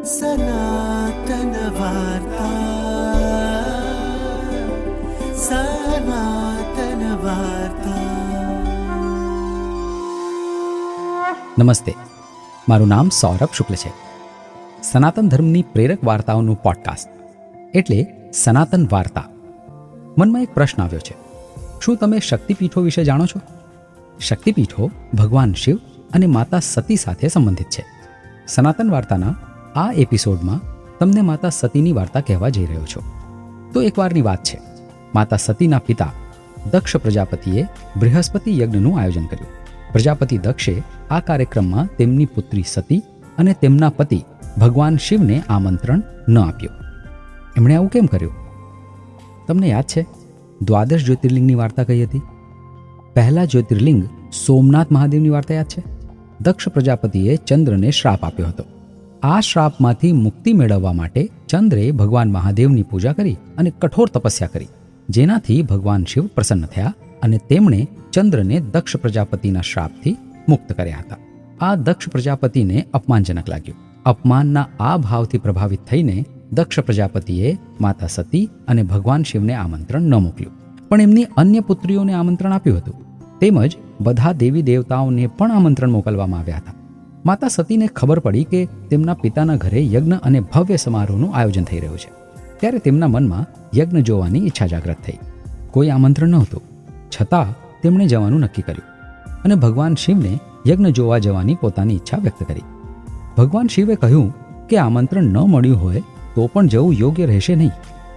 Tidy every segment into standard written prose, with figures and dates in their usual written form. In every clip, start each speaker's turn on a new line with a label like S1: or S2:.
S1: સનાતન વાર્તા, સનાતન વાર્તા.
S2: નમસ્તે, મારું નામ સૌરભ શુક્લ છે. સનાતન ધર્મની પ્રેરક વાર્તાઓનું પોડકાસ્ટ એટલે સનાતન વાર્તા. મનમાં એક પ્રશ્ન આવ્યો છે, શું તમે શક્તિપીઠો વિશે જાણો છો? શક્તિપીઠો ભગવાન શિવ અને માતા સતી સાથે સંબંધિત છે. સનાતન વાર્તાના આ એપિસોડમાં તમને માતા સતીની વાર્તા કહેવા જઈ રહ્યો છું. તો એકવારની વાત છે, માતા સતીના પિતા દક્ષ પ્રજાપતિએ બૃહસ્પતિ યજ્ઞનું આયોજન કર્યું. પ્રજાપતિ દક્ષે આ કાર્યક્રમમાં તેમની પુત્રી સતી અને તેમના પતિ ભગવાન શિવને આમંત્રણ ન આપ્યું. એમણે આવું કેમ કર્યું? તમને યાદ છે દ્વાદશ જ્યોતિર્લિંગની વાર્તા કઈ હતી? પહેલા જ્યોતિર્લિંગ સોમનાથ મહાદેવની વાર્તા યાદ છે? દક્ષ પ્રજાપતિએ ચંદ્રને શ્રાપ આપ્યો હતો. આ શ્રાપમાંથી મુક્તિ મેળવવા માટે ચંદ્રે ભગવાન મહાદેવની પૂજા કરી અને કઠોર તપસ્યા કરી, જેનાથી ભગવાન શિવ પ્રસન્ન થયા અને તેમણે ચંદ્રને દક્ષ પ્રજાપતિના શ્રાપથી મુક્ત કર્યા હતા. આ દક્ષ પ્રજાપતિને અપમાનજનક લાગ્યું. અપમાનના આ ભાવથી પ્રભાવિત થઈને દક્ષ પ્રજાપતિએ માતા સતી અને ભગવાન શિવને આમંત્રણ ન મોકલ્યું, પણ એમની અન્ય પુત્રીઓને આમંત્રણ આપ્યું હતું. તેમજ બધા દેવી દેવતાઓને પણ આમંત્રણ મોકલવામાં આવ્યા હતા. માતા સતીને ખબર પડી કે તેમના પિતાના ઘરે યજ્ઞ અને ભવ્ય સમારોહનું આયોજન થઈ રહ્યું છે. ત્યારે તેમના મનમાં યજ્ઞ જોવાની ઈચ્છા જાગૃત થઈ. કોઈ આમંત્રણ નહોતું, છતાં તેમણે જવાનું નક્કી કર્યું અને ભગવાન શિવને યજ્ઞ જોવા જવાની પોતાની ઈચ્છા વ્યક્ત કરી. ભગવાન શિવે કહ્યું કે આમંત્રણ ન મળ્યું હોય તો પણ જવું યોગ્ય રહેશે નહીં,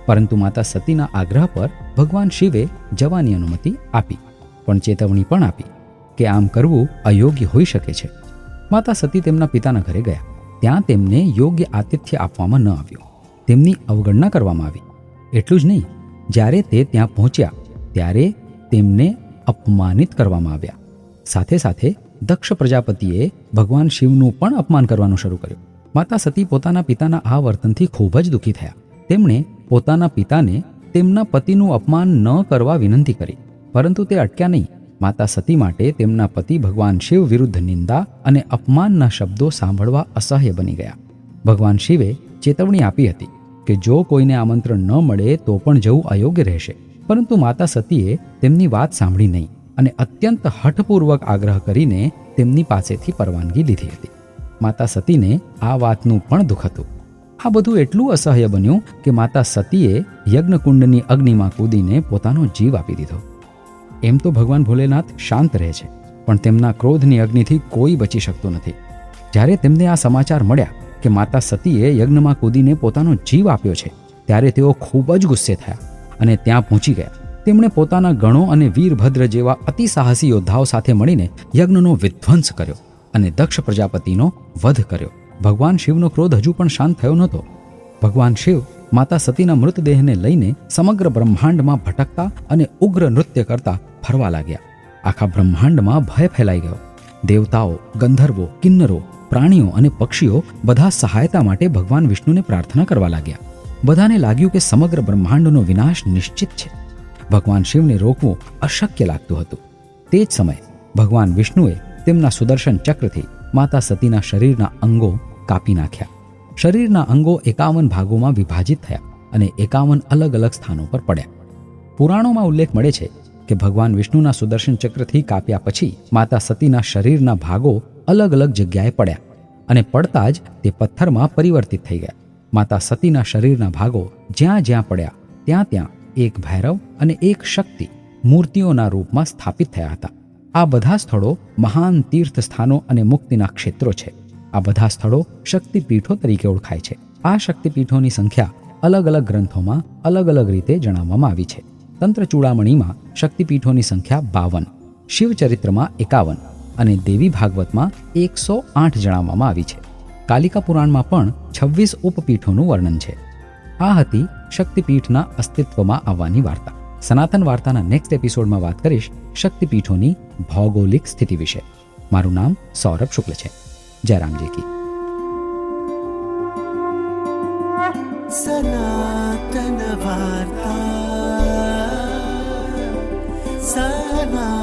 S2: પરંતુ માતા સતીના આગ્રહ પર ભગવાન શિવે જવાની અનુમતિ આપી, પણ ચેતવણી પણ આપી કે આમ કરવું અયોગ્ય હોઈ શકે છે. માતા સતી તેમના પિતાના ઘરે ગયા. ત્યાં તેમને યોગ્ય આતિથ્ય આપવામાં ન આવ્યું. તેમની અવગણના કરવામાં આવી. એટલું જ નહીં, જ્યારે તે ત્યાં પહોંચ્યા ત્યારે તેમને અપમાનિત કરવામાં આવ્યા. સાથે સાથે દક્ષ પ્રજાપતિએ ભગવાન શિવનું પણ અપમાન કરવાનું શરૂ કર્યું. માતા સતી પોતાના પિતાના આ વર્તનથી ખૂબ જ દુઃખી થયા. તેમણે પોતાના પિતાને તેમના પતિનું અપમાન ન કરવા વિનંતી કરી, પરંતુ તે અટક્યા નહીં. માતા સતી માટે તેમના પતિ ભગવાન શિવ વિરુદ્ધ નિંદા અને અપમાનના શબ્દો સાંભળવા અસહ્ય બની ગયા. ભગવાન શિવે ચેતવણી આપી હતી કે જો કોઈને આમંત્રણ ન મળે તો પણ જવું અયોગ્ય રહેશે, પરંતુ માતા સતીએ તેમની વાત સાંભળી નહીં અને અત્યંત હઠપૂર્વક આગ્રહ કરીને તેમની પાસેથી પરવાનગી લીધી હતી. માતા સતીને આ વાતનું પણ દુઃખ હતું. આ બધું એટલું અસહ્ય બન્યું કે માતા સતીએ યજ્ઞકુંડની અગ્નિમાં કૂદીને પોતાનો જીવ આપી દીધો. એમ તો ભગવાન ભોલેનાથ શાંત રહે છે, પણ તેમના ક્રોધની અગ્નિથી કોઈ બચી શકતું નથી. જ્યારે તેમને આ સમાચાર મળ્યા કે માતા સતીએ યજ્ઞમાં કૂદીને પોતાનો જીવ આપ્યો છે, ત્યારે તેઓ ખૂબ જ ગુસ્સે થયા અને ત્યાં પહોંચી ગયા. તેમણે પોતાના ગણો અને વીરભદ્ર જેવા અતિ સાહસી યોદ્ધાઓ સાથે મળીને યજ્ઞનો વિધ્વંસ કર્યો અને દક્ષ પ્રજાપતિનો વધ કર્યો. ભગવાન શિવનો ક્રોધ હજુ પણ શાંત થયો નહોતો. ભગવાન શિવ માતા સતીના મૃતદેહને લઈને સમગ્ર બ્રહ્માંડમાં ભટકતા અને ઉગ્ર નૃત્ય કરતા ફરવા લાગ્યા. આખા બ્રહ્માંડમાં ભય ફેલાઈ ગયો. દેવતાઓ, ગંધર્વો, કિન્નરો, પ્રાણીઓ અને પક્ષીઓ બધા સહાયતા માટે ભગવાન વિષ્ણુને પ્રાર્થના કરવા લાગ્યા. બધાને લાગ્યું કે સમગ્ર બ્રહ્માંડનો વિનાશ નિશ્ચિત છે. ભગવાન શિવને રોકવું અશક્ય લાગતું હતું. તે જ સમયે ભગવાન વિષ્ણુએ તેમના સુદર્શન ચક્રથી માતા સતીના શરીરના અંગો કાપી નાખ્યા. શરીરના અંગો 51 ભાગોમાં વિભાજિત થયા અને 51 અલગ અલગ સ્થાનો પર પડ્યા. પુરાણોમાં ઉલ્લેખ મળે છે કે ભગવાન વિષ્ણુના સુદર્શન ચક્રથી કાપ્યા પછી માતા સતીના શરીરના ભાગો અલગ અલગ જગ્યાએ પડ્યા અને પડતા જ તે પથ્થરમાં પરિવર્તિત થઈ ગયા. માતા સતીના શરીરના ભાગો જ્યાં જ્યાં પડ્યા ત્યાં ત્યાં એક ભૈરવ અને એક શક્તિ મૂર્તિઓના રૂપમાં સ્થાપિત થયા હતા. આ બધા સ્થળો મહાન તીર્થ સ્થાનો અને મુક્તિના ક્ષેત્રો છે. આ બધા સ્થળો શક્તિપીઠો તરીકે ઓળખાય છે. આ શક્તિપીઠોની સંખ્યા અલગ અલગ ગ્રંથોમાં અલગ અલગ રીતે જણાવવામાં આવી છે. તંત્ર ચૂડામણીમાં શક્તિપીઠોની સંખ્યા 52, શિવચરિત્રમાં 51 અને દેવી ભાગવતમાં 108 જણાવવામાં આવી છે. કાલિકા પુરાણમાં પણ 26 ઉપપીઠોનું વર્ણન છે. આ હતી શક્તિપીઠના અસ્તિત્વમાં આવવાની વાર્તા. સનાતન વાર્તાના નેક્સ્ટ એપિસોડમાં વાત કરીશ શક્તિપીઠોની ભૌગોલિક સ્થિતિ વિશે. મારું નામ સૌરભ શુક્લ છે. જય રામજી કી.
S1: સનાતન વાર્તા, સનાતન